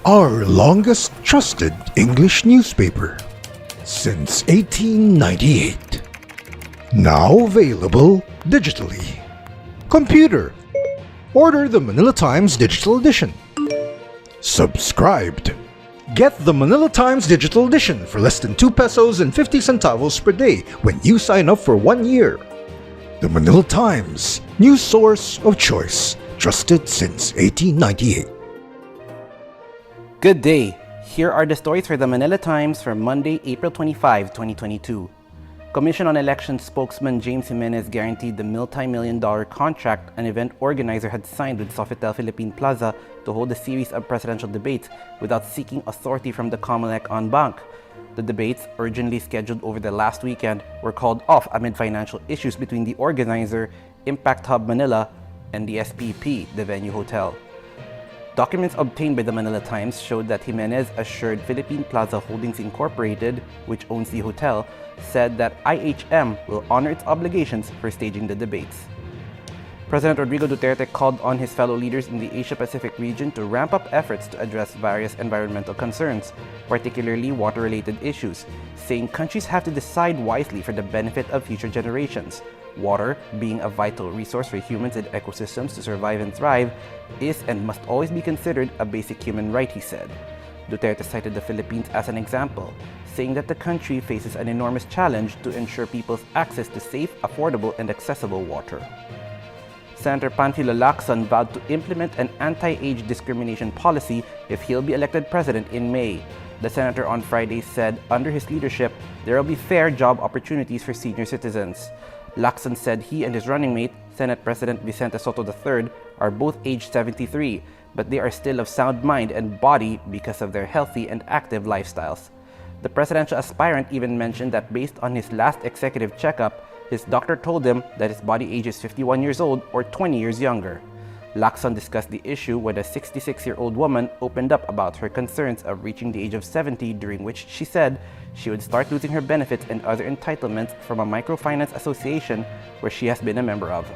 our longest trusted English newspaper since 1898. Now available digitally. Computer, order the Manila Times Digital Edition. Subscribed. Get the Manila Times Digital Edition for less than 2 pesos and 50 centavos per day when you sign up for 1 year. The Manila Times, news source of choice, trusted since 1898. Good day. Here are the stories for the Manila Times for Monday, April 25, 2022. Commission on Elections spokesman James Jimenez guaranteed the multi-million-dollar contract an event organizer had signed with Sofitel Philippine Plaza to hold a series of presidential debates without seeking authority from the Comelec en banc. The debates, originally scheduled over the last weekend, were called off amid financial issues between the organizer, Impact Hub Manila, and the SPP, the venue hotel. Documents obtained by the Manila Times showed that Jimenez assured Philippine Plaza Holdings Incorporated, which owns the hotel, said that IHM will honor its obligations for staging the debates. President Rodrigo Duterte called on his fellow leaders in the Asia-Pacific region to ramp up efforts to address various environmental concerns, particularly water-related issues, saying countries have to decide wisely for the benefit of future generations. Water, being a vital resource for humans and ecosystems to survive and thrive, is and must always be considered a basic human right, he said. Duterte cited the Philippines as an example, saying that the country faces an enormous challenge to ensure people's access to safe, affordable, and accessible water. Senator Panfilo Lacson vowed to implement an anti-age discrimination policy if he'll be elected president in May. The senator on Friday said under his leadership, there will be fair job opportunities for senior citizens. Lacson said he and his running mate, Senate President Vicente Soto III, are both aged 73, but they are still of sound mind and body because of their healthy and active lifestyles. The presidential aspirant even mentioned that based on his last executive checkup, his doctor told him that his body age is 51 years old or 20 years younger. Lacson discussed the issue when a 66-year-old woman opened up about her concerns of reaching the age of 70, during which she said she would start losing her benefits and other entitlements from a microfinance association where she has been a member of.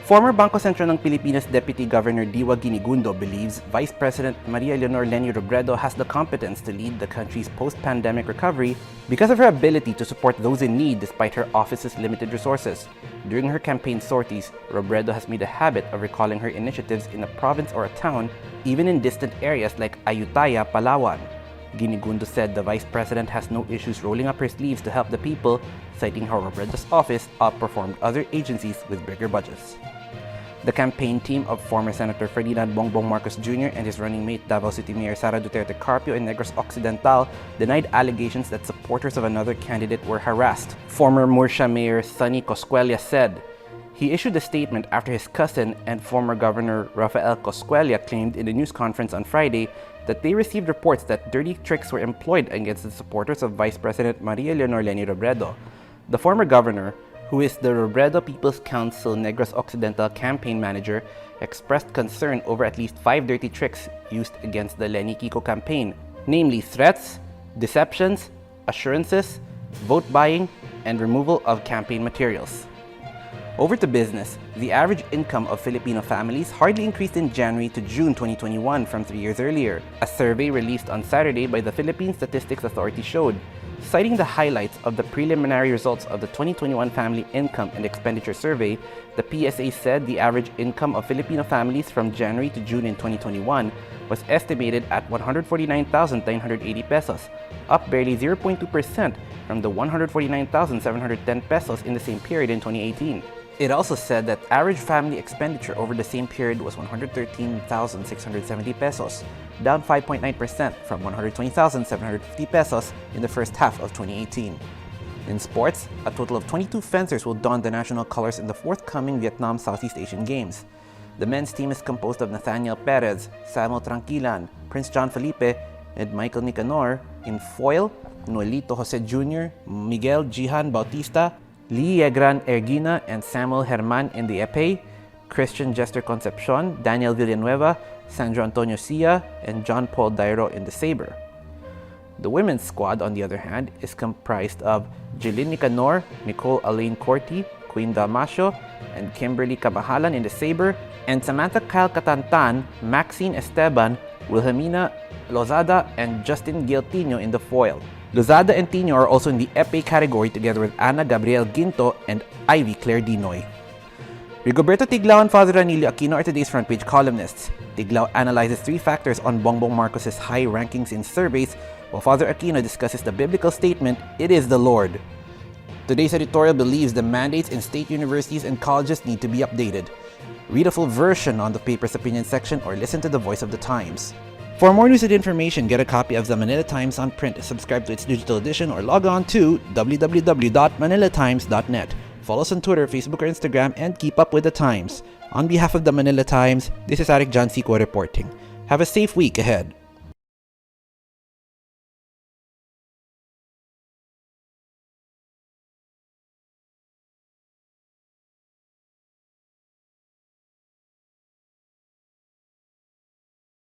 Former Bangko Sentro ng Pilipinas Deputy Governor Diwa Ginigundo believes Vice President Maria Leonor Leni Robredo has the competence to lead the country's post-pandemic recovery because of her ability to support those in need despite her office's limited resources. During her campaign sorties, Robredo has made a habit of recalling her initiatives in a province or a town, even in distant areas like Ayutthaya, Palawan. Ginigundo said the Vice President has no issues rolling up her sleeves to help the people, citing how Robredo's office outperformed other agencies with bigger budgets. The campaign team of former Senator Ferdinand Bongbong Marcos Jr. and his running mate Davao City Mayor Sara Duterte Carpio in Negros Occidental denied allegations that supporters of another candidate were harassed. Former Murcia Mayor Sonny Coscuela said he issued a statement after his cousin and former Governor Rafael Coscuela claimed in a news conference on Friday that they received reports that dirty tricks were employed against the supporters of Vice President Maria Leonor Leni Robredo. The former governor, who is the Robredo People's Council Negros Occidental campaign manager, expressed concern over at least 5 dirty tricks used against the Leni Kiko campaign, namely threats, deceptions, assurances, vote buying, and removal of campaign materials. Over to business. The average income of Filipino families hardly increased in January to June 2021 from 3 years earlier, a survey released on Saturday by the Philippine Statistics Authority showed. Citing the highlights of the preliminary results of the 2021 Family Income and Expenditure Survey, the PSA said the average income of Filipino families from January to June in 2021 was estimated at 149,980 pesos, up barely 0.2% from the 149,710 pesos in the same period in 2018. It also said that average family expenditure over the same period was 113,670 pesos, down 5.9% from 120,750 pesos in the first half of 2018. In sports, a total of 22 fencers will don the national colors in the forthcoming Vietnam Southeast Asian Games. The men's team is composed of Nathaniel Perez, Samuel Tranquilan, Prince John Felipe, and Michael Nicanor. In foil, Noelito Jose Jr., Miguel Jihan Bautista, Lee Yegran Ergina, and Samuel Herman in the epee, Christian Jester Concepcion, Daniel Villanueva, Sandro Antonio Sia, and John Paul Dairo in the saber. The women's squad, on the other hand, is comprised of Jeline Nicanor, Nicole Alain Corti, Queen Dalmasio, and Kimberly Kabahalan in the saber, and Samantha Kyle Katantan, Maxine Esteban, Wilhelmina Lozada and Justin Gil Tino in the foil. Lozada and Tino are also in the epee category together with Ana Gabriel Ginto and Ivy Claire Dinoy. Rigoberto Tiglao and Father Ranilio Aquino are today's front page columnists. Tiglao analyzes 3 factors on Bongbong Marcos's high rankings in surveys, while Father Aquino discusses the biblical statement, "It is the Lord." Today's editorial believes the mandates in state universities and colleges need to be updated. Read a full version on the paper's opinion section or listen to the voice of the Times. For more news and information, get a copy of the Manila Times on print, subscribe to its digital edition, or log on to www.manilatimes.net. Follow us on Twitter, Facebook, or Instagram, and keep up with the Times. On behalf of the Manila Times, this is Arik John Seco reporting. Have a safe week ahead.